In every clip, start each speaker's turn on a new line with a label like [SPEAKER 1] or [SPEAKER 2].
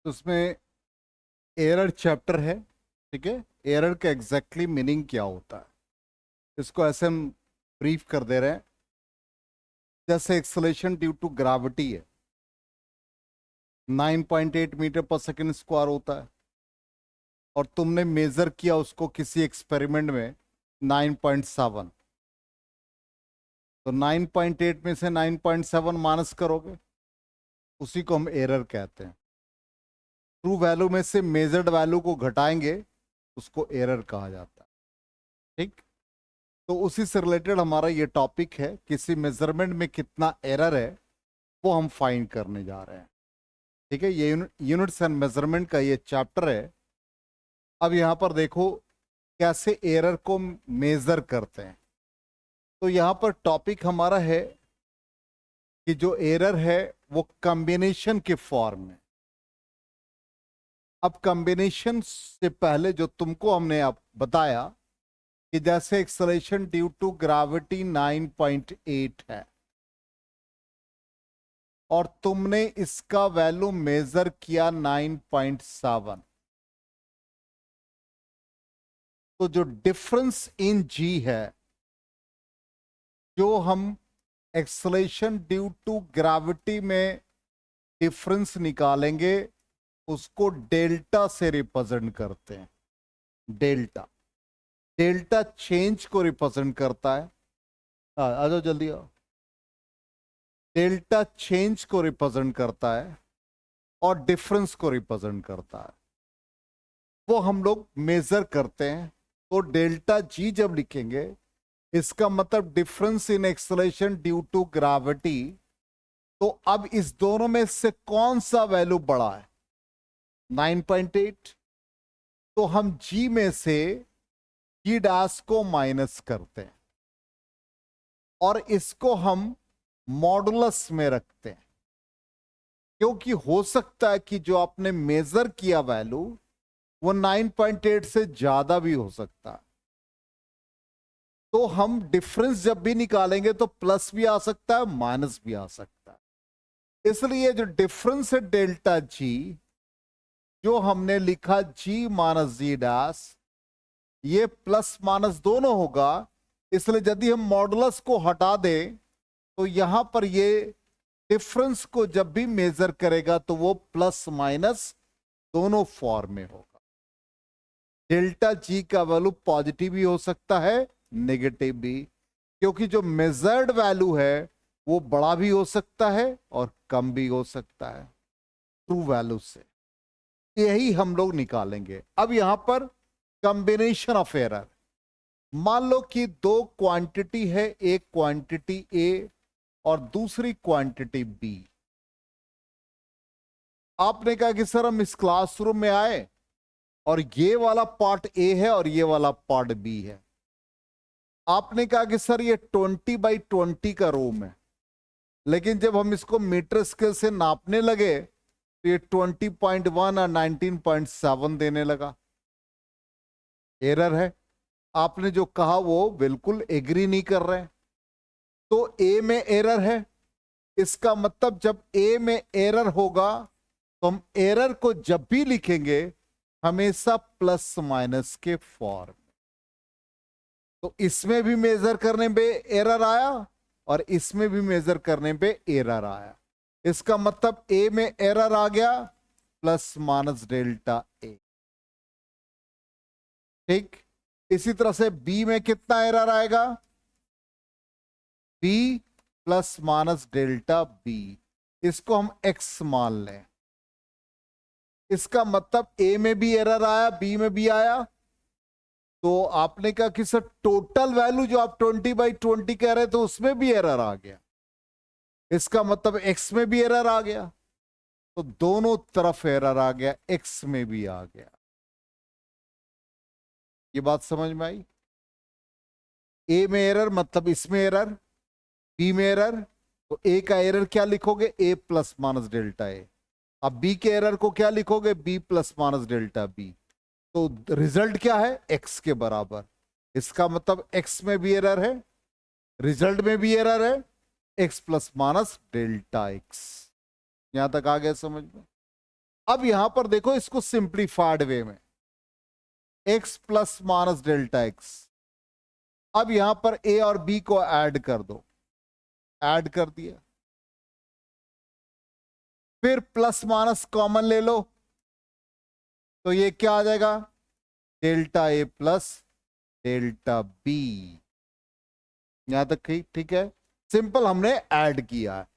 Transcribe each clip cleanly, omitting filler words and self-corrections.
[SPEAKER 1] तो उसमें error chapter है। ठीक है, एरर का एग्जैक्टली मीनिंग क्या होता है इसको ऐसे हम ब्रीफ कर दे रहे हैं। जैसे एक्सेलरेशन ड्यू टू ग्रेविटी है, 9.8 मीटर पर सेकेंड स्क्वायर होता है, और तुमने मेजर किया उसको किसी एक्सपेरिमेंट में 9.7। तो 9.8 में से 9.7 माइनस करोगे, उसी को हम एरर कहते हैं। ट्रू वैल्यू में से मेजर्ड वैल्यू को घटाएंगे, उसको एरर कहा जाता है। ठीक, तो उसी से रिलेटेड हमारा ये टॉपिक है। किसी मेजरमेंट में कितना एरर है वो हम फाइंड करने जा रहे हैं। ठीक है, ये यूनिट्स एंड मेजरमेंट का ये चैप्टर है। अब यहां पर देखो कैसे एरर को मेजर करते हैं। तो यहां पर टॉपिक हमारा है कि जो एरर है वो कॉम्बिनेशन के फॉर्म में। अब कॉम्बिनेशन से पहले जो तुमको हमने अब बताया कि जैसे एक्सेलरेशन ड्यू टू ग्रेविटी 9.8 है और तुमने इसका वैल्यू मेजर किया 9.7, तो जो डिफरेंस इन जी है, जो हम एक्सेलरेशन ड्यू टू ग्रेविटी में डिफरेंस निकालेंगे उसको डेल्टा से रिप्रेजेंट करते हैं। डेल्टा डेल्टा चेंज को रिप्रेजेंट करता है। आ जाओ जल्दी आओ। डेल्टा चेंज को रिप्रेजेंट करता है और डिफरेंस को रिप्रेजेंट करता है। वो हम लोग मेजर करते हैं। तो डेल्टा जी जब लिखेंगे, इसका मतलब difference in acceleration due to gravity. तो अब इस दोनों में से कौन सा वैल्यू बड़ा है? 9.8। तो हम जी में से जी डैश को माइनस करते हैं और इसको हम मॉडुलस में रखते हैं, क्योंकि हो सकता है कि जो आपने मेजर किया वैल्यू वो 9.8 से ज्यादा भी हो सकता है। तो हम डिफरेंस जब भी निकालेंगे तो प्लस भी आ सकता है, माइनस भी आ सकता है। इसलिए जो डिफरेंस है डेल्टा जी, जो हमने लिखा जी माइनस जी डैश, ये प्लस माइनस दोनों होगा। इसलिए यदि हम मॉडुलस को हटा दें तो यहां पर ये डिफरेंस को जब भी मेजर करेगा तो वो प्लस माइनस दोनों फॉर्म में होगा। डेल्टा जी का वैल्यू पॉजिटिव भी हो सकता है, नेगेटिव भी, क्योंकि जो मेजर्ड वैल्यू है वो बड़ा भी हो सकता है और कम भी हो सकता है ट्रू वैल्यू से। यही हम लोग निकालेंगे। अब यहां पर कॉम्बिनेशन ऑफ एरर, मान लो कि दो क्वांटिटी है, एक क्वांटिटी ए और दूसरी क्वांटिटी बी। आपने कहा कि सर हम इस क्लासरूम में आए और ये वाला पार्ट ए है और ये वाला पार्ट बी है। आपने कहा कि सर ये 20x20 का रूम है, लेकिन जब हम इसको मीटर स्केल से नापने लगे तो ये 20.1 और 19.7 देने लगा। एरर है। आपने जो कहा वो बिल्कुल एग्री नहीं कर रहे। तो ए में एरर है। इसका मतलब जब ए में एरर होगा तो हम एरर को जब भी लिखेंगे हमेशा प्लस माइनस के फॉर्म। तो इसमें भी मेजर करने पे एरर आया और इसमें भी मेजर करने पे एरर आया। इसका मतलब ए में एरर आ गया, प्लस माइनस डेल्टा ए। ठीक, इसी तरह से बी में कितना एरर आएगा? B plus minus delta B. इसको हम एक्स मान लें। इसका मतलब ए में भी एरर आया, बी में भी आया। तो आपने कहा कि सर टोटल वैल्यू जो आप 20x20 कह रहे थे उसमें भी एरर आ गया। इसका मतलब एक्स में भी एरर आ गया। तो दोनों तरफ एरर आ गया, एक्स में भी आ गया। ये बात समझ में आई? ए में एरर मतलब इसमें एरर, बी में एरर। तो ए का एरर क्या लिखोगे? A plus minus delta A. अब बी के एरर को क्या लिखोगे? B plus minus delta B. तो रिजल्ट क्या है? एक्स के बराबर। इसका मतलब एक्स में भी एरर है, रिजल्ट में भी एरर है, x plus minus delta x. यहां तक आ गया समझ में? अब यहां पर देखो इसको सिंप्लीफाइड वे में, x plus minus delta x. अब यहां पर a और b को ऐड कर दो, ऐड कर दिया, फिर प्लस माइनस कॉमन ले लो, तो ये क्या आ जाएगा, delta A plus delta B. यहां तक ठीक है, सिंपल हमने ऐड किया है।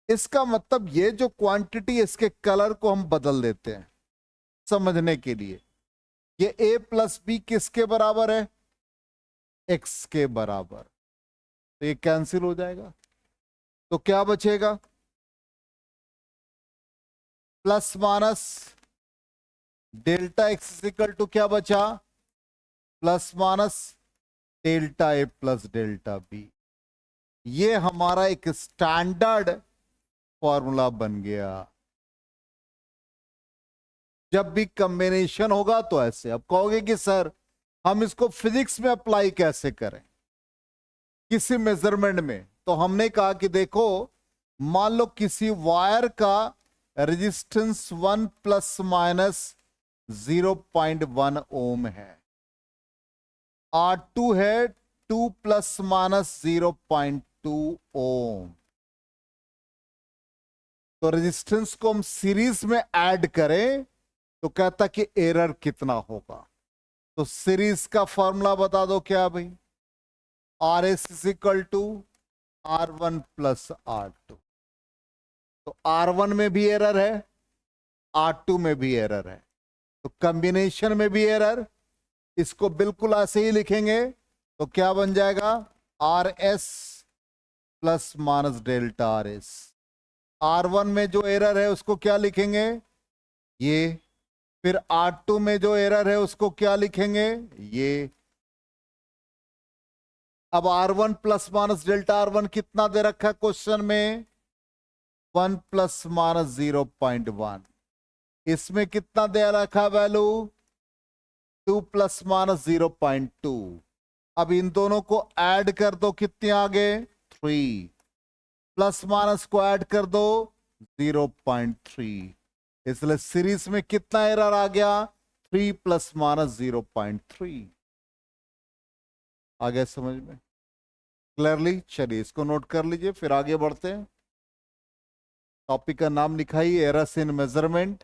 [SPEAKER 1] इसका मतलब ये जो क्वांटिटी, इसके कलर को हम बदल देते हैं समझने के लिए। ये a प्लस बी किसके बराबर है, x के बराबर, तो ये कैंसिल हो जाएगा, तो क्या बचेगा, plus minus delta X equal to क्या बचा, plus minus delta A plus delta B. ये हमारा एक स्टैंडर्ड फॉर्मूला बन गया। जब भी कॉम्बिनेशन होगा तो ऐसे। अब कहोगे कि सर हम इसको फिजिक्स में अप्लाई कैसे करें किसी मेजरमेंट में, तो हमने कहा कि देखो, मान लो किसी वायर का रेजिस्टेंस 1 प्लस माइनस 0.1 ओम है, R2 है 2 प्लस माइनस 0.2 ओम। तो रेजिस्टेंस को हम सीरीज में ऐड करें तो कहता कि एरर कितना होगा। तो सीरीज का फॉर्मूला बता दो क्या भाई, R S is equal to R1 plus R2। तो R1 में भी एरर है, R2 में भी एरर है, तो कॉम्बिनेशन में भी एरर। इसको बिल्कुल ऐसे ही लिखेंगे तो क्या बन जाएगा, R S plus minus delta R S. R1 में जो एरर है उसको क्या लिखेंगे, ये। फिर R2 में जो एरर है उसको क्या लिखेंगे, ये। अब R1 plus minus delta R1 कितना दे रखा है क्वेश्चन में, 1 प्लस माइनस 0.1। इसमें कितना दे रखा वैल्यू, 2 प्लस माइनस 0.2। अब इन दोनों को ऐड कर दो, कितने आ गए, 3। प्लस माइनस को ऐड कर दो, 0.3। इसलिए सीरीज में कितना एरर आ गया, 3 प्लस माइनस 0.3। आ गया समझ में क्लियरली। चलिए इसको नोट कर लीजिए, फिर आगे बढ़ते हैं। टॉपिक का नाम लिखाइए, एरर्स इन मेजरमेंट।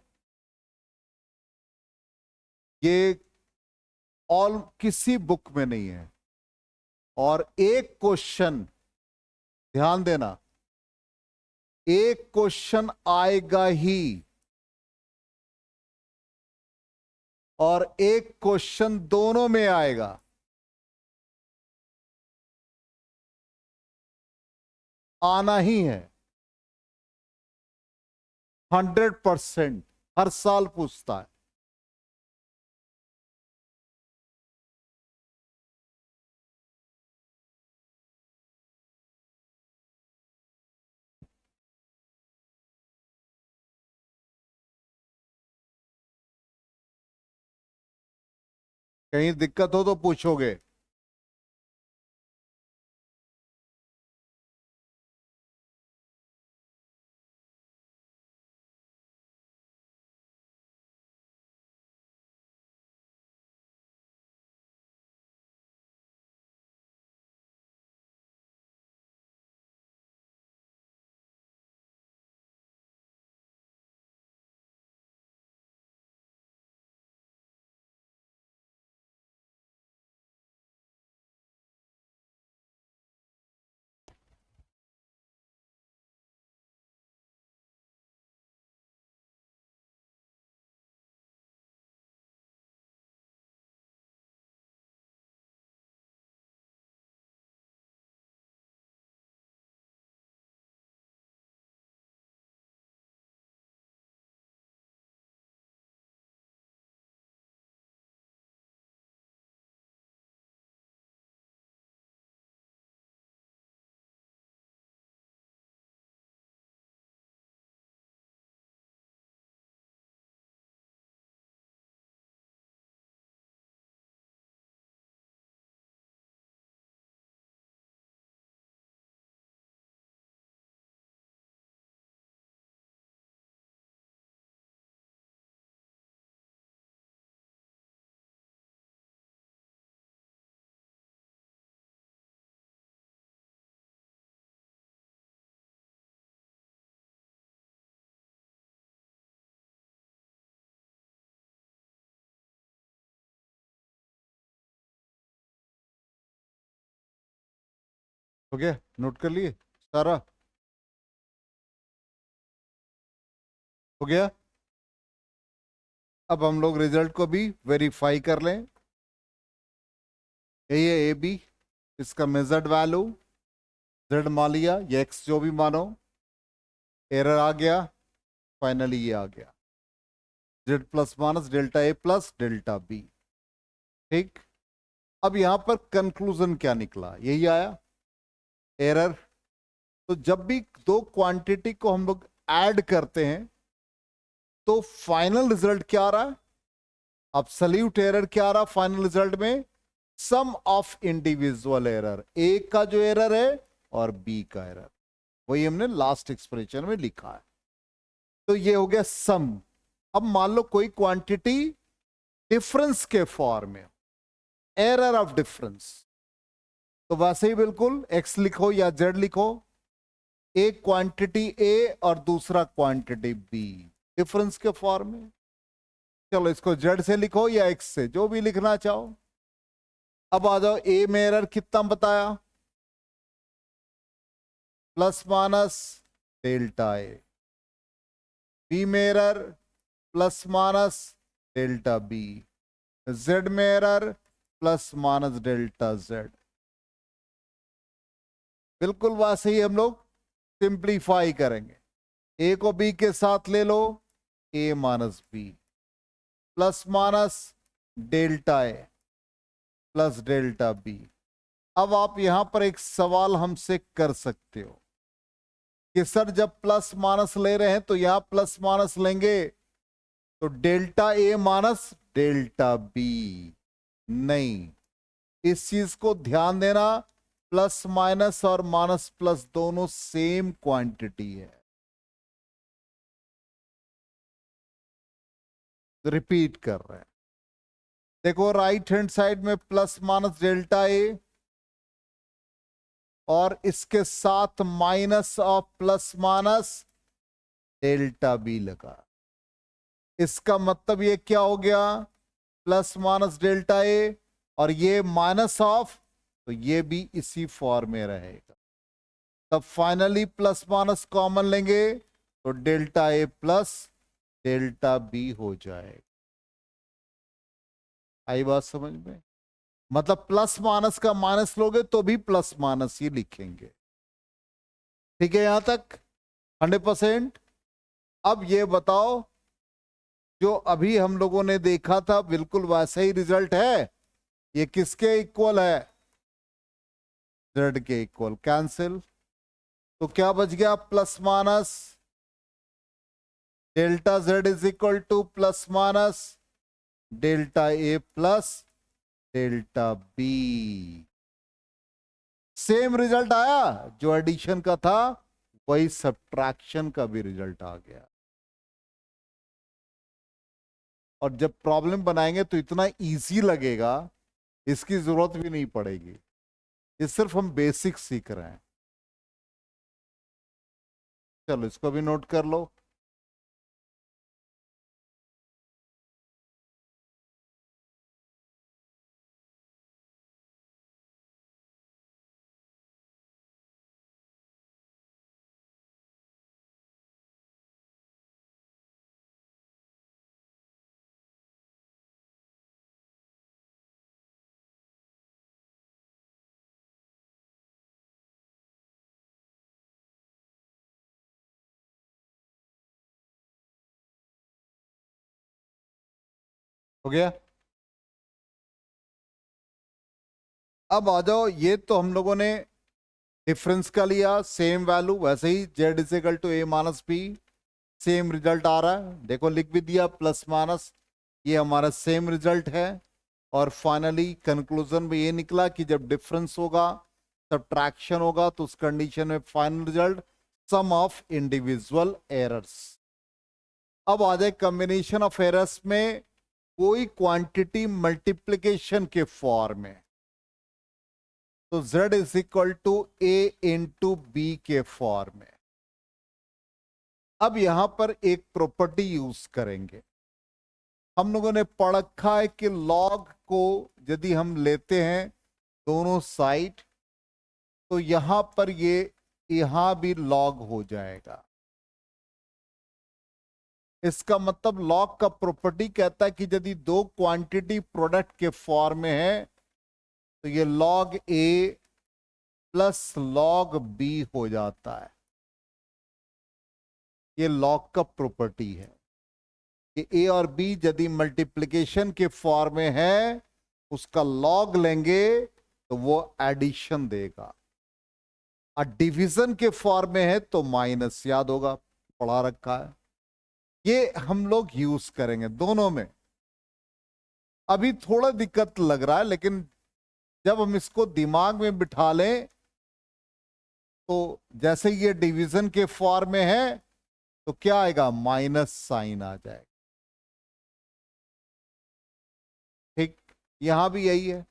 [SPEAKER 1] ये ऑल किसी बुक में नहीं है, और एक क्वेश्चन ध्यान देना, एक क्वेश्चन आएगा ही, और एक क्वेश्चन दोनों में आएगा। आना ही है, 100%, हर साल पूछता है। कहीं दिक्कत हो तो पूछोगे। हो गया, नोट कर लिए सारा? हो गया। अब हम लोग रिजल्ट को भी वेरीफाई कर लें। ये ए बी, इसका मेजर्ड वैल्यू जेड मान लिया, ये एक्स जो भी मानो, एरर आ गया, फाइनली ये आ गया Z plus minus delta A plus delta B. ठीक। अब यहां पर कंक्लूजन क्या निकला, यही आया एरर। तो जब भी दो क्वांटिटी को हम लोग ऐड करते हैं तो फाइनल रिजल्ट क्या आ रहा है? अब्सोल्यूट एरर क्या आ रहा फाइनल रिजल्ट में? सम ऑफ इंडिविजुअल एरर, ए का जो एरर है और बी का एरर, वही हमने लास्ट एक्सप्रेशन में लिखा है। तो ये हो गया सम। अब मान लो कोई क्वांटिटी डिफरेंस के फॉर्म में, एरर ऑफ डिफरेंस, तो वैसे ही बिल्कुल एक्स लिखो या जेड लिखो, एक क्वांटिटी ए और दूसरा क्वांटिटी बी, डिफरेंस के फॉर्म में। चलो इसको जेड से लिखो या एक्स से, जो भी लिखना चाहो। अब आ जाओ, ए में एरर कितना बताया? Plus minus delta A. B में error plus minus delta B. Z में error plus minus delta Z. बिल्कुल वैसे ही हम लोग सिंप्लीफाई करेंगे। ए को बी के साथ ले लो, A minus B plus minus delta A plus delta B. अब आप यहां पर एक सवाल हमसे कर सकते हो कि सर जब प्लस माइनस ले रहे हैं तो यहां प्लस माइनस लेंगे तो delta A minus delta B. नहीं, इस चीज को ध्यान देना, प्लस माइनस और माइनस प्लस दोनों सेम क्वांटिटी है। रिपीट कर रहे हैं, देखो राइट हैंड साइड में प्लस माइनस डेल्टा ए और इसके साथ minus of plus minus delta B लगा। इसका मतलब ये क्या हो गया? प्लस माइनस डेल्टा ए और ये माइनस ऑफ, तो ये भी इसी फॉर्म में रहेगा। तब फाइनली प्लस माइनस कॉमन लेंगे तो delta A plus delta B हो जाएगा। आई बात समझ में? मतलब प्लस माइनस का माइनस लोगे तो भी प्लस माइनस ही लिखेंगे। ठीक है यहां तक 100%? अब ये बताओ, जो अभी हम लोगों ने देखा था बिल्कुल वैसा ही रिजल्ट है? ये किसके इक्वल है? जेड के इक्वल। कैंसिल, तो क्या बच गया? Plus minus delta Z is equal to plus minus delta A plus delta B. Same result आया, जो एडिशन का था वही सब्ट्रैक्शन का भी रिजल्ट आ गया। और जब प्रॉब्लम बनाएंगे तो इतना इजी लगेगा, इसकी जरूरत भी नहीं पड़ेगी। ये सिर्फ हम बेसिक सीख रहे हैं। चलो इसको भी नोट कर लो। हो गया? अब आ जाओ, ये तो हम लोगों ने डिफरेंस का लिया, सेम वैल्यू, वैसे ही Z is equal to A minus B, same result आ रहा है। देखो लिख भी दिया प्लस माइनस, ये हमारा सेम रिजल्ट है। और फाइनली कंक्लूजन में ये निकला कि जब डिफरेंस होगा, सब्ट्रैक्शन होगा, तो उस कंडीशन में final result sum of individual errors. अब आ जाए कॉम्बिनेशन ऑफ एरर्स में कोई क्वांटिटी मल्टीप्लिकेशन के फॉर्म में, तो z is equal to A into B के फॉर्म में। अब यहां पर एक प्रॉपर्टी यूज करेंगे। हम लोगों ने पढ़ रखा है कि लॉग को यदि हम लेते हैं दोनों साइड तो यहां पर ये यहां भी लॉग हो जाएगा। इसका मतलब लॉग का प्रॉपर्टी कहता है कि यदि दो क्वांटिटी प्रोडक्ट के फॉर्म में है तो ये लॉग ए प्लस लॉग बी हो जाता है। ये लॉग का प्रॉपर्टी है कि ए और बी यदि मल्टीप्लिकेशन के फॉर्म में है उसका लॉग लेंगे तो वो एडिशन देगा, और डिवीजन के फॉर्म में है तो माइनस, याद होगा पढ़ा रखा है। ये हम लोग यूज करेंगे दोनों में। अभी थोड़ा दिक्कत लग रहा है, लेकिन जब हम इसको दिमाग में बिठा लें तो जैसे ये डिवीजन के फॉर्म में है तो क्या आएगा, माइनस साइन आ जाएगा। ठीक, यहां भी यही है।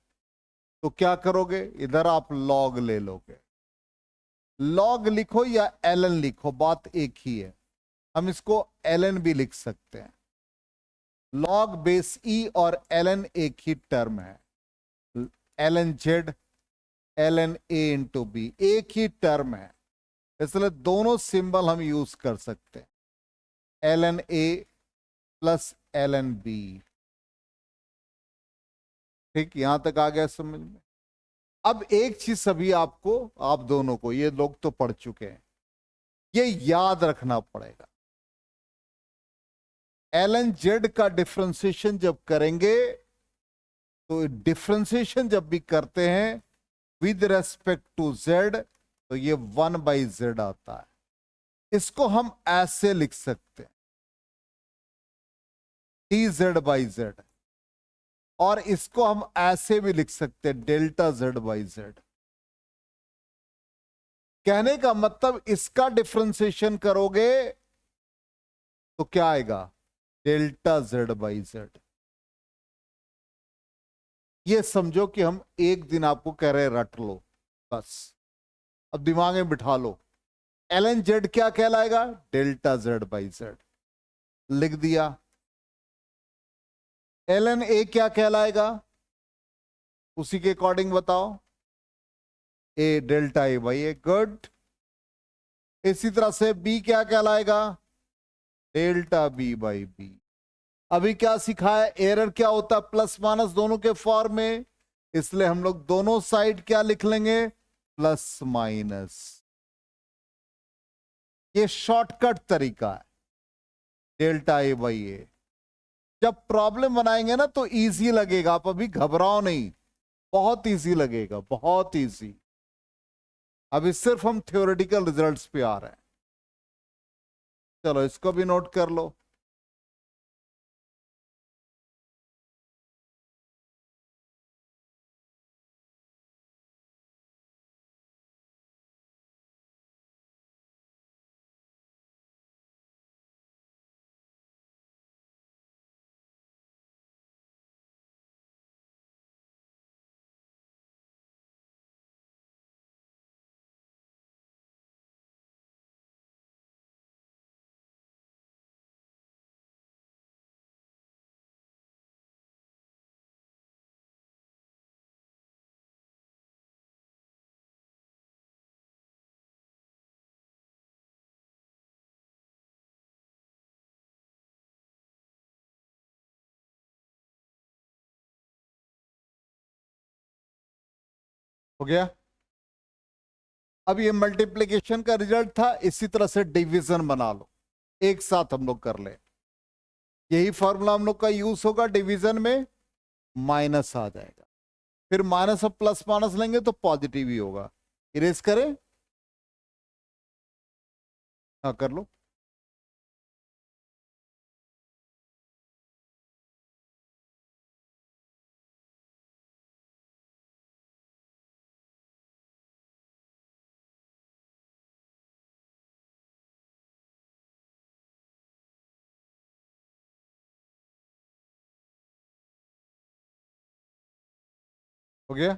[SPEAKER 1] तो क्या करोगे, इधर आप लॉग ले लोगे। लॉग लिखो या एलन लिखो, बात एक ही है। हम इसको एलन भी लिख सकते हैं। लॉग बेस ई और एलन एक ही टर्म है। एलन जेड एलन ए इंटू बी एक ही टर्म है, इसलिए दोनों सिंबल हम यूज कर सकते हैं। एलन ए प्लस एलन बी। ठीक, यहां तक आ गया समझ में। अब एक चीज सभी आपको, आप दोनों को, ये लोग तो पढ़ चुके हैं, ये याद रखना पड़ेगा। एलन जेड का डिफरेंशिएशन जब करेंगे तो डिफरेंशिएशन जब भी करते हैं विद रेस्पेक्ट टू जेड तो ये 1/z आता है। इसको हम ऐसे लिख सकते हैं dz/z, और इसको हम ऐसे भी लिख सकते हैं डेल्टा z/z। कहने का मतलब इसका डिफरेंशिएशन करोगे तो क्या आएगा, डेल्टा z/z। ये समझो कि हम एक दिन आपको कह रहे रट लो, बस अब दिमाग में बिठा लो। एलन जेड क्या कहलाएगा, डेल्टा z/z, लिख दिया। एलन ए क्या कहलाएगा, उसी के अकॉर्डिंग बताओ, ए डेल्टा a/a, गुड। इसी तरह से बी क्या कहलाएगा, डेल्टा b/b। अभी क्या सिखाया, एरर क्या होता है, प्लस माइनस दोनों के फॉर्म में, इसलिए हम लोग दोनों साइड क्या लिख लेंगे, प्लस माइनस। ये शॉर्टकट तरीका है, डेल्टा a/a। जब प्रॉब्लम बनाएंगे ना तो इजी लगेगा, आप अभी घबराओ नहीं, बहुत इजी लगेगा, बहुत इजी। अभी सिर्फ हम थ्योरेटिकल रिजल्ट्स पे आ रहे हैं। चलो इसको भी नोट कर लो। हो गया। अब ये मल्टीप्लिकेशन का रिजल्ट था, इसी तरह से डिवीजन बना लो, एक साथ हम लोग कर ले। यही फॉर्मूला हम लोग का यूज होगा डिवीजन में, माइनस आ जाएगा, फिर माइनस और प्लस माइनस लेंगे तो पॉजिटिव ही होगा। इरेज करें, हाँ कर लो। हो गया।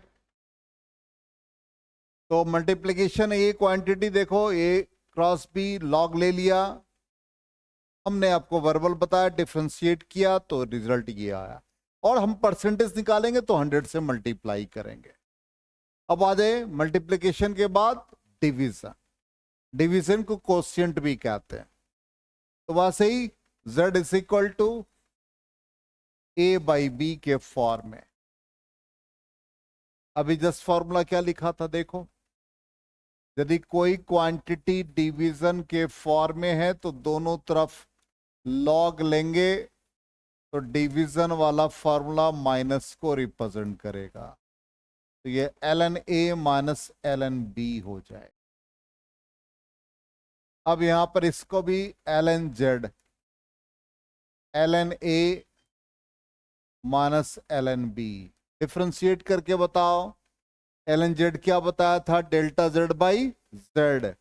[SPEAKER 1] तो मल्टीप्लिकेशन ए क्वांटिटी देखो, ए क्रॉस बी, लॉग ले लिया, हमने आपको वर्बल बताया, डिफरेंशिएट किया तो रिजल्ट ये आया। और हम परसेंटेज निकालेंगे तो 100 से मल्टीप्लाई करेंगे। अब आ जाए मल्टीप्लिकेशन के बाद डिवीजन। डिवीजन को कोशिएंट भी कहते हैं। तो वैसे ही z is equal to a/b के फॉर्म में। अभी जस्ट फॉर्मूला क्या लिखा था देखो, यदि कोई क्वांटिटी डिवीजन के फॉर्म में है तो दोनों तरफ लॉग लेंगे, तो डिवीजन वाला फॉर्मूला माइनस को रिप्रेजेंट करेगा। तो ये ln a minus ln b हो जाए। अब यहां पर इसको भी ln z, ln a minus ln b differentiate करके बताओ। ln z क्या बताया था, डेल्टा z बाई z,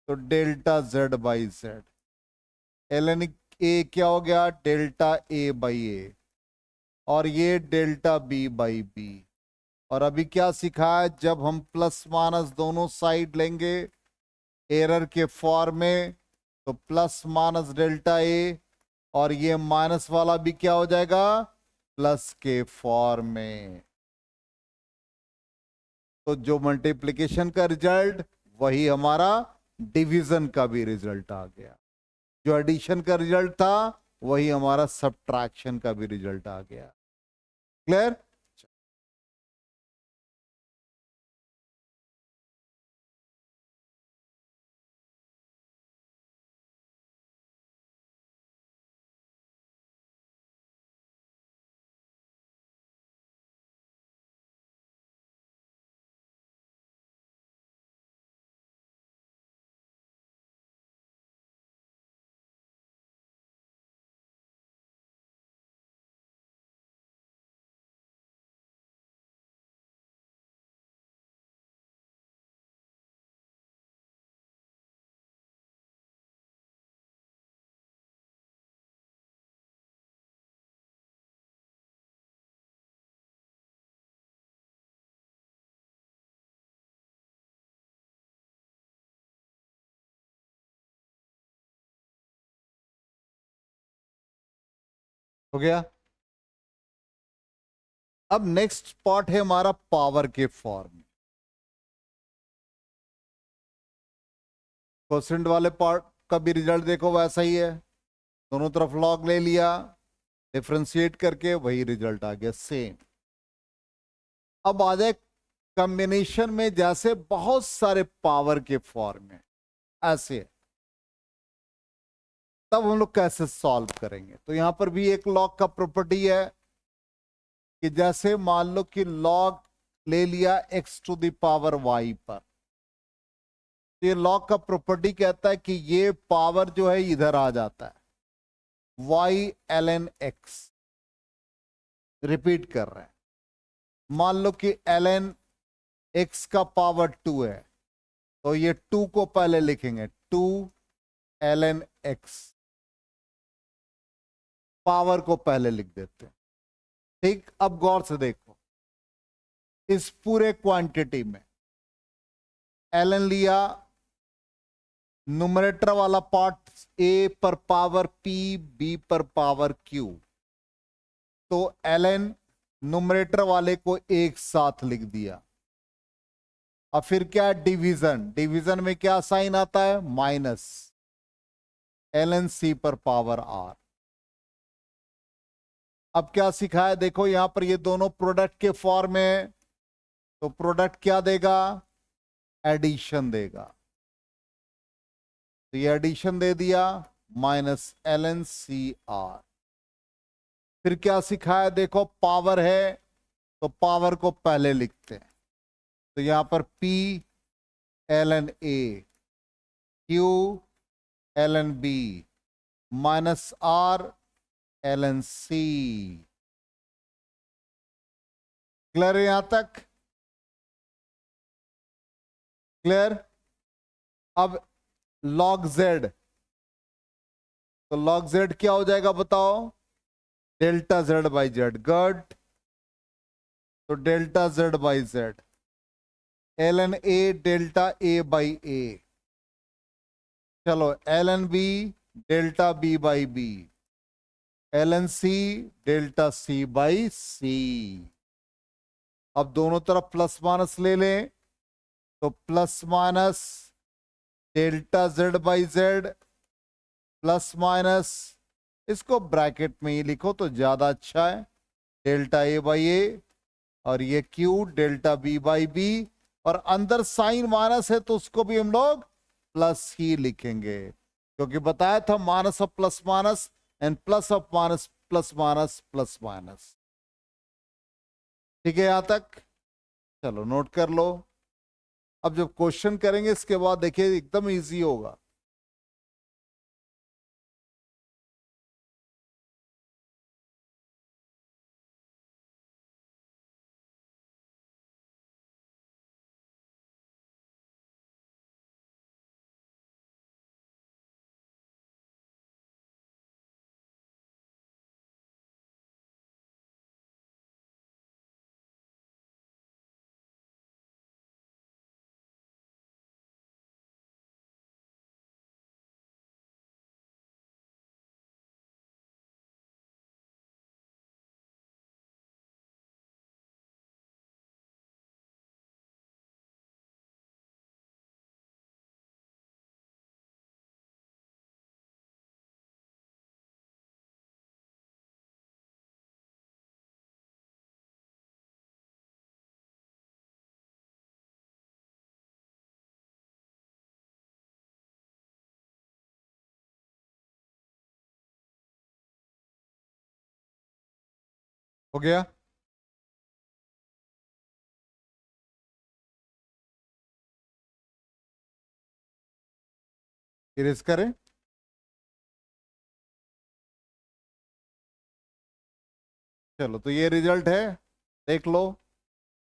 [SPEAKER 1] तो delta z by z। ln a क्या हो गया, डेल्टा a बाई a, और ये डेल्टा b बाई b। और अभी क्या सीखा है, जब हम प्लस माइनस दोनों साइड लेंगे एरर के फॉर्म में, तो प्लस माइनस डेल्टा a, और ये माइनस वाला भी क्या हो जाएगा, प्लस के फॉर्म में। तो जो मल्टीप्लिकेशन का रिजल्ट वही हमारा डिवीजन का भी रिजल्ट आ गया, जो एडिशन का रिजल्ट था वही हमारा सब्ट्रैक्शन का भी रिजल्ट आ गया। क्लियर? हो गया। अब नेक्स्ट पार्ट है हमारा पावर के फॉर्म। क्वोशिएंट वाले पार्ट का भी रिजल्ट देखो वैसा ही है, दोनों तरफ लॉग ले लिया, डिफ्रेंशिएट करके वही रिजल्ट आ गया सेम। अब आ जाए कॉम्बिनेशन में, जैसे बहुत सारे पावर के फॉर्म में ऐसे, तब हम लोग कैसे सॉल्व करेंगे। तो यहां पर भी एक लॉग का प्रॉपर्टी है कि जैसे मान लो कि लॉग ले लिया x to the power y पर, तो ये लॉग का प्रॉपर्टी कहता है कि ये पावर जो है इधर आ जाता है, y ln x। रिपीट कर रहे हैं, मान लो कि ln x का पावर 2 है, तो ये 2 को पहले लिखेंगे, 2 ln x, पावर को पहले लिख देते हैं। ठीक, अब गौर से देखो, इस पूरे क्वांटिटी में ln लिया, न्यूमरेटर वाला पार्ट a पर पावर p, b पर पावर q, तो ln न्यूमरेटर वाले को एक साथ लिख दिया। अब फिर क्या है, डिवीजन। डिवीजन में क्या साइन आता है, माइनस ln c पर पावर r। अब क्या सीखा है देखो, यहां पर ये दोनों प्रोडक्ट के फॉर्म में, तो प्रोडक्ट क्या देगा, एडिशन देगा। तो ये एडिशन दे दिया, माइनस ln CR। फिर क्या सीखा है देखो, पावर है तो पावर को पहले लिखते हैं, तो यहां पर P ln A, Q ln B, minus R ln C। Clear है यहां तक? क्लियर? अब log Z, तो log Z क्या हो जाएगा बताओ, delta Z by Z। Good, तो delta Z by Z, ln A delta A by A। चलो ln B delta B by B, ln C delta C by C। अब दोनों तरफ प्लस माइनस ले लें, तो plus minus delta Z by Z plus minus, इसको bracket में ही लिखो तो ज्यादा अच्छा है, डेल्टा ए बाई ए, और ये Q delta B by B, और अंदर साइन माइनस है तो उसको भी हम लोग प्लस ही लिखेंगे, क्योंकि बताया था minus of plus minus and plus of minus plus minus plus minus. ठीक है यहां तक? चलो नोट कर लो। अब जब क्वेश्चन करेंगे इसके बाद देखिए एकदम इजी होगा। हो गया? इरेज करें। चलो तो ये रिजल्ट है, देख लो,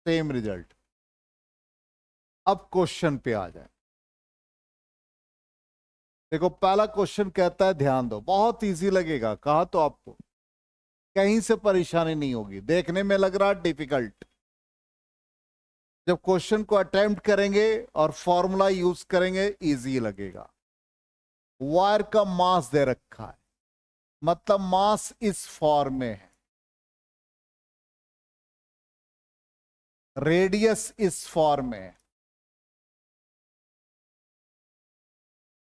[SPEAKER 1] सेम रिजल्ट। अब क्वेश्चन पे आ जाए। देखो पहला क्वेश्चन कहता है, ध्यान दो, बहुत इजी लगेगा, कहा तो आपको कहीं से परेशानी नहीं होगी, देखने में लग रहा डिफिकल्ट, जब क्वेश्चन को अटेम्प्ट करेंगे और फॉर्मूला यूज करेंगे इजी लगेगा। वायर का मास दे रखा है, मतलब मास इस फॉर्म में है, रेडियस इस फॉर्म में है,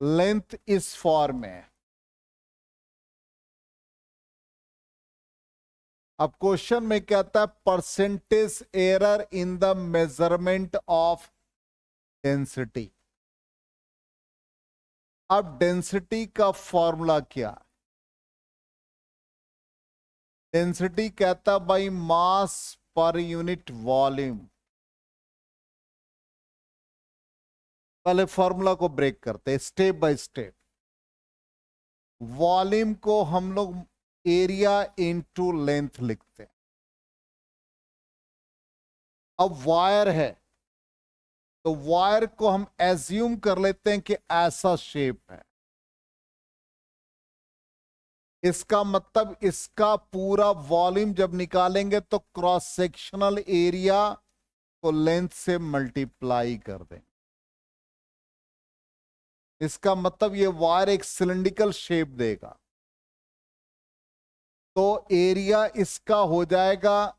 [SPEAKER 1] लेंथ इस फॉर्म में है। अब क्वेश्चन में कहता है percentage error in the measurement of density. अब डेंसिटी का फॉर्मूला क्या? डेंसिटी कहता by mass per unit volume. पहले फॉर्मूला को ब्रेक करते हैं स्टेप बाय स्टेप। वॉल्यूम को हम लोग एरिया इनटू लेंथ लिखते हैं। अब वायर है तो वायर को हम एज्यूम कर लेते हैं कि ऐसा शेप है, इसका मतलब इसका पूरा वॉल्यूम जब निकालेंगे तो क्रॉस सेक्शनल एरिया को लेंथ से मल्टीप्लाई कर दें। इसका मतलब ये वायर एक सिलिंड्रिकल शेप देगा, तो एरिया इसका हो जाएगा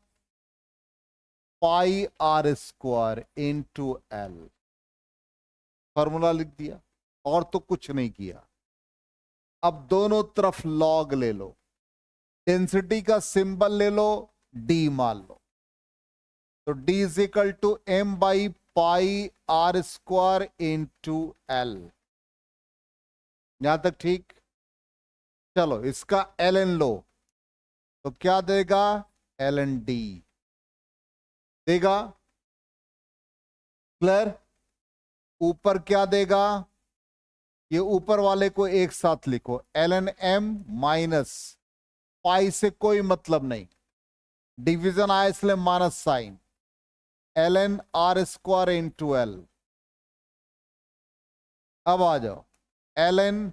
[SPEAKER 1] pi R square into L. Formula लिख दिया और तो कुछ नहीं किया। अब दोनों तरफ लॉग ले लो, डेंसिटी का सिंबल ले लो, डी मान लो, तो D is equal to M by pi R square into L. यहां तक ठीक? चलो इसका एल एन लो, तो क्या देगा? एल एन डी देगा। क्लियर? ऊपर क्या देगा? ये ऊपर वाले को एक साथ लिखो, L N M minus pi से कोई मतलब नहीं, डिवीजन आया इसलिए minus sign, L N R square into L. अब आ जाओ, एल एन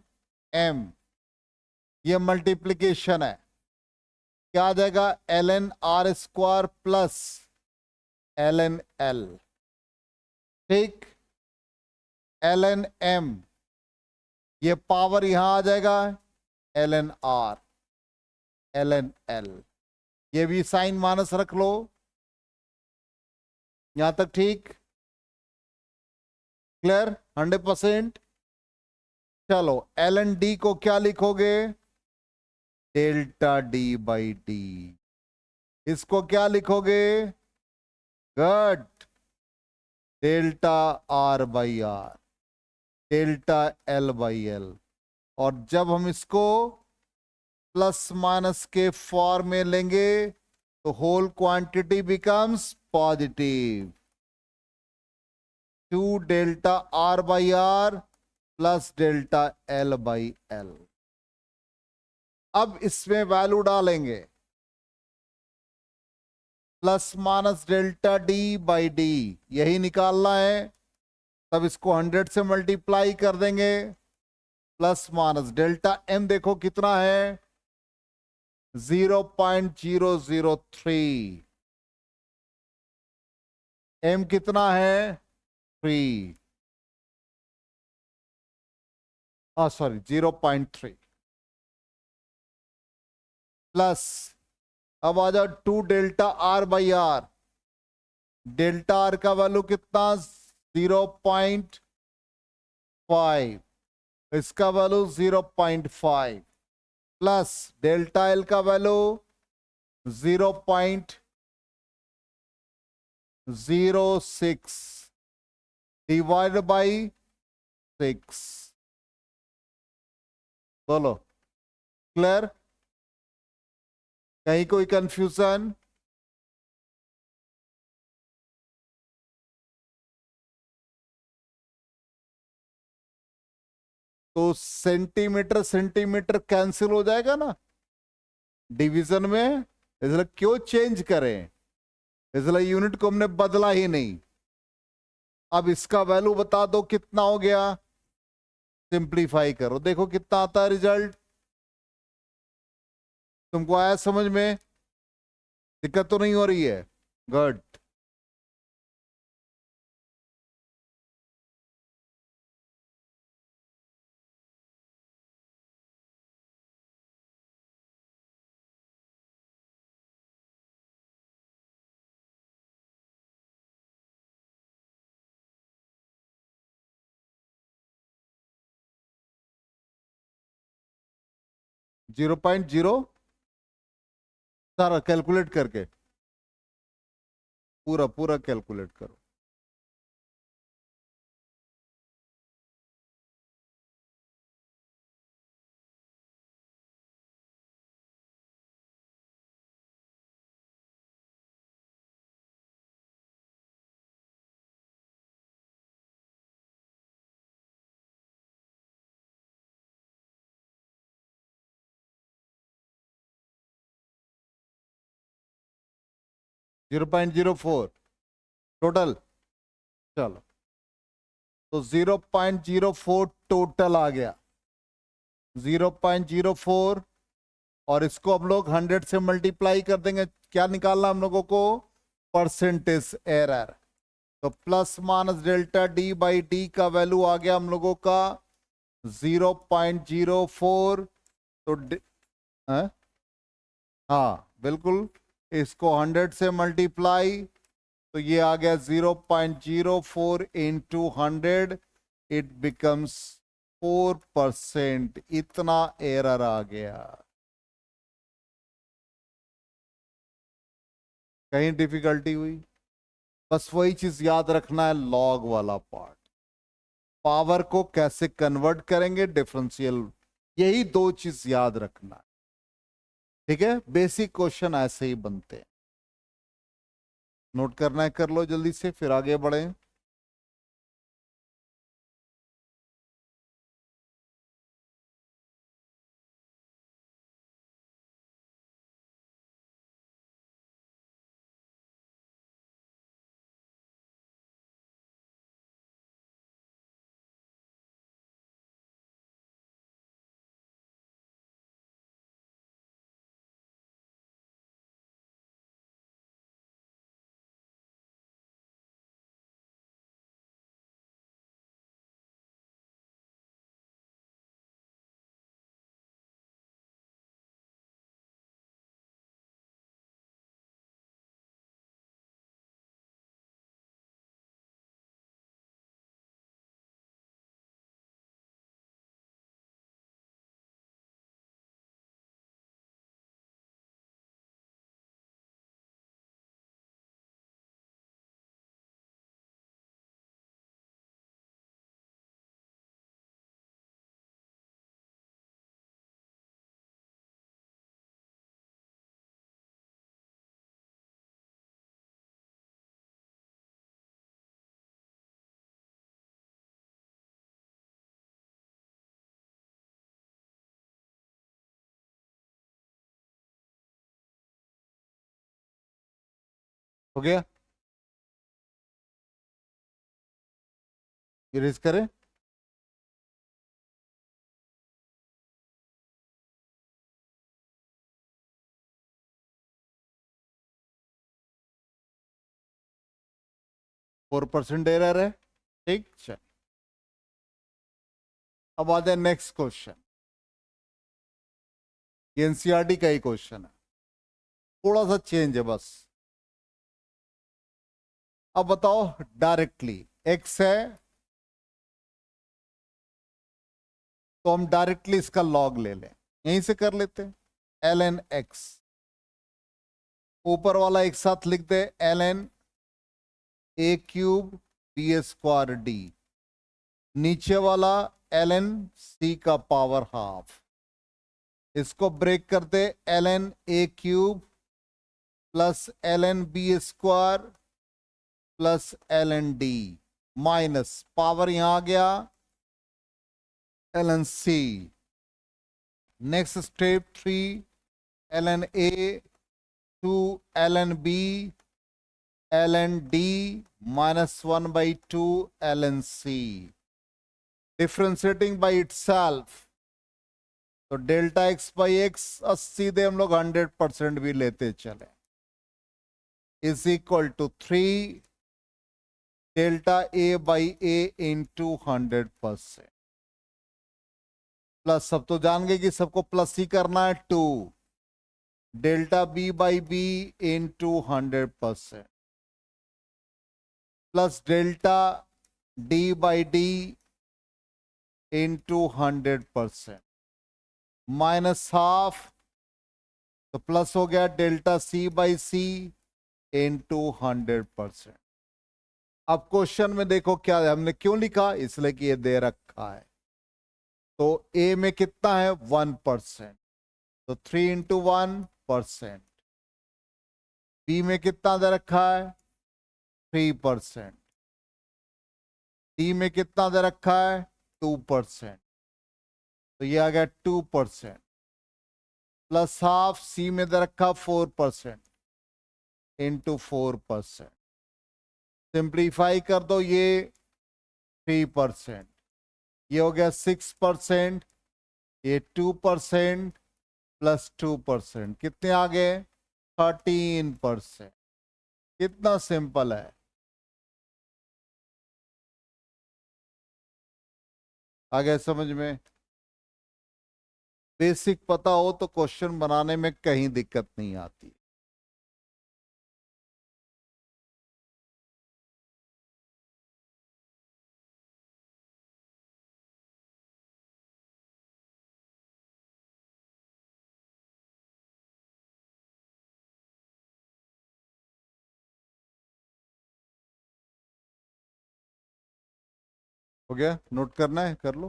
[SPEAKER 1] एम, ये मल्टीप्लीकेशन है, क्या आ जाएगा? L N R square plus L N L. ठीक? एल एन एम, ये पावर यहां आ जाएगा, L N R, L N L, ये भी साइन माइनस रख लो, यहां तक ठीक? क्लियर? 100%। चलो एल एन डी को क्या लिखोगे? Delta D by D. इसको क्या लिखोगे? Good. Delta R by R, delta L by L. और जब हम इसको प्लस माइनस के फॉर्म में लेंगे तो whole quantity becomes positive. 2 delta R by R plus delta L by L. अब इसमें वैल्यू डालेंगे, plus minus delta D by D, यही निकालना है। तब इसको 100 से मल्टीप्लाई कर देंगे। प्लस माइनस डेल्टा एम देखो कितना है? 0.003। एम कितना है? 3। Sorry 0.3 plus. अब आ जाओ 2 delta R by R. Delta R का वैल्यू कितना? 0.5। इसका वैल्यू 0.5 प्लस डेल्टा एल का वैल्यू 0.06 डिवाइड बाई 6। बोलो क्लियर? कहीं कोई कंफ्यूजन? तो सेंटीमीटर सेंटीमीटर कैंसिल हो जाएगा ना डिवीजन में, इसलिए क्यों चेंज करें? इसलिए यूनिट को हमने बदला ही नहीं। अब इसका वैल्यू बता दो कितना हो गया? सिंप्लीफाई करो, देखो कितना आता है रिजल्ट। तुमको आया समझ में? दिक्कत तो नहीं हो रही है? गुड। 0.0 सारा कैलकुलेट करके पूरा पूरा कैलकुलेट करो। Zero 0.04 total. चलो तो 0.04 टोटल आ गया। 0.04 और इसको हम लोग 100 से मल्टीप्लाई कर देंगे। क्या निकालना हम लोगों को? Percentage error. तो plus minus delta D by D का वैल्यू आ गया हम लोगों का 0.04। तो हाँ हाँ बिल्कुल, इसको 100 से मल्टीप्लाई तो ये आ गया 0.04 इंटू 100, इट बिकम्स 4%। इतना एरर आ गया। कहीं डिफिकल्टी हुई? बस वही चीज याद रखना है, लॉग वाला पार्ट। पावर को कैसे कन्वर्ट करेंगे, डिफरेंशियल, यही दो चीज याद रखना है। ठीक है, बेसिक क्वेश्चन ऐसे ही बनते हैं। नोट करना है कर लो जल्दी से, फिर आगे बढ़ें। हो गया, इरेज करें। फोर परसेंट एरर है, ठीक। चल, अब आ जाए नेक्स्ट क्वेश्चन। ये एनसीईआरटी का ही क्वेश्चन है, थोड़ा सा चेंज है बस। अब बताओ डायरेक्टली, एक्स है तो हम डायरेक्टली इसका लॉग ले लें, यहीं से कर लेते हैं। एल एन एक्स, ऊपर वाला एक साथ लिख दे, L N A cube B square D, नीचे वाला एल एन सी का पावर हाफ। इसको ब्रेक करते, L N A cube plus L N B square plus L N D, minus power यहां आ गया L N C. Next step 3, L N A to L N B ln d minus 1 by 2 ln c, differentiating by itself, तो delta x by x सीधे हम लोग 100% भी लेते चले, is equal to 3 delta a by a into 100%, plus सब तो जान गए कि सबको प्लस ही करना है, 2 delta b by b into 100% plus delta d by d into 100% minus half, तो प्लस हो गया delta C by C into 100%। अब क्वेश्चन में देखो क्या है, हमने क्यों लिखा, इसलिए कि ये दे रखा है। तो ए में कितना है 1%, तो 3 इंटू 1%। बी में कितना दे रखा है 3%। डी में कितना दे रखा है 2%, तो ये आ गया 2%। प्लस हाफ, सी में दे रखा 4% इंटू 4%। सिंप्लीफाई कर दो, ये 3%, ये हो गया 6%, ये 2% प्लस 2%, कितने आ गए 13%। कितना सिंपल है, आ गया समझ में। बेसिक पता हो तो क्वेश्चन बनाने में कहीं दिक्कत नहीं आती। हो गया, नोट करना है कर लो।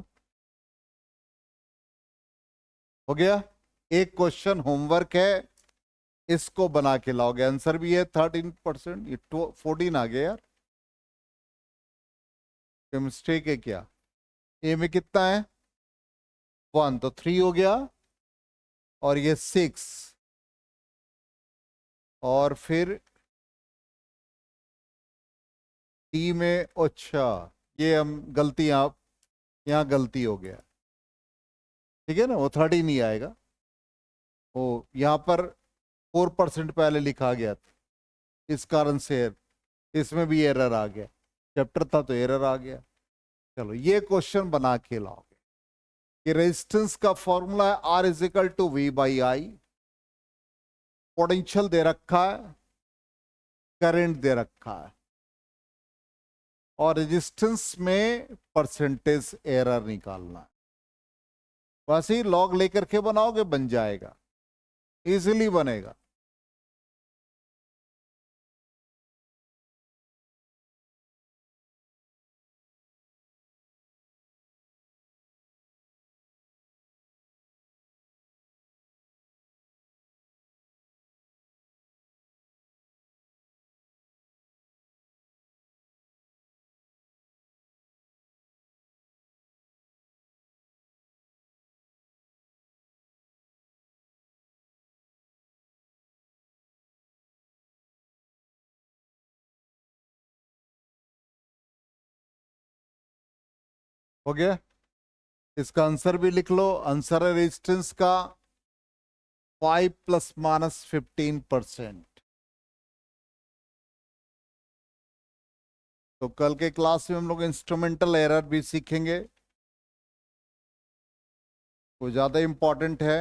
[SPEAKER 1] हो गया, एक क्वेश्चन होमवर्क है, इसको बना के लाओगे, आंसर भी है 13%, ये 14 आ गया यार, क्या मिस्टेक है क्या। ए में कितना है 1, तो 3 हो गया, और ये 6, और फिर डी में, अच्छा ये हम गलती, यहाँ गलती हो गया, ठीक है ना, वो 30 नहीं आएगा, वो यहाँ पर 4% पहले लिखा गया था, इस कारण से इसमें भी एरर आ गया, चैप्टर था तो एरर आ गया। चलो ये क्वेश्चन बना के लाओगे कि रेजिस्टेंस का फॉर्मूला है R is equal to V by I, potential दे रखा है, करंट दे रखा है, और रेजिस्टेंस में परसेंटेज एरर निकालना है। वैसे ही लॉग लेकर के बनाओगे बन जाएगा, इजीली बनेगा। हो गया। इसका आंसर भी लिख लो। आंसर है रेजिस्टेंस का 5 ± 15%। तो कल के क्लास में हम लोग इंस्ट्रूमेंटल एरर भी सीखेंगे, वो ज्यादा इंपॉर्टेंट है।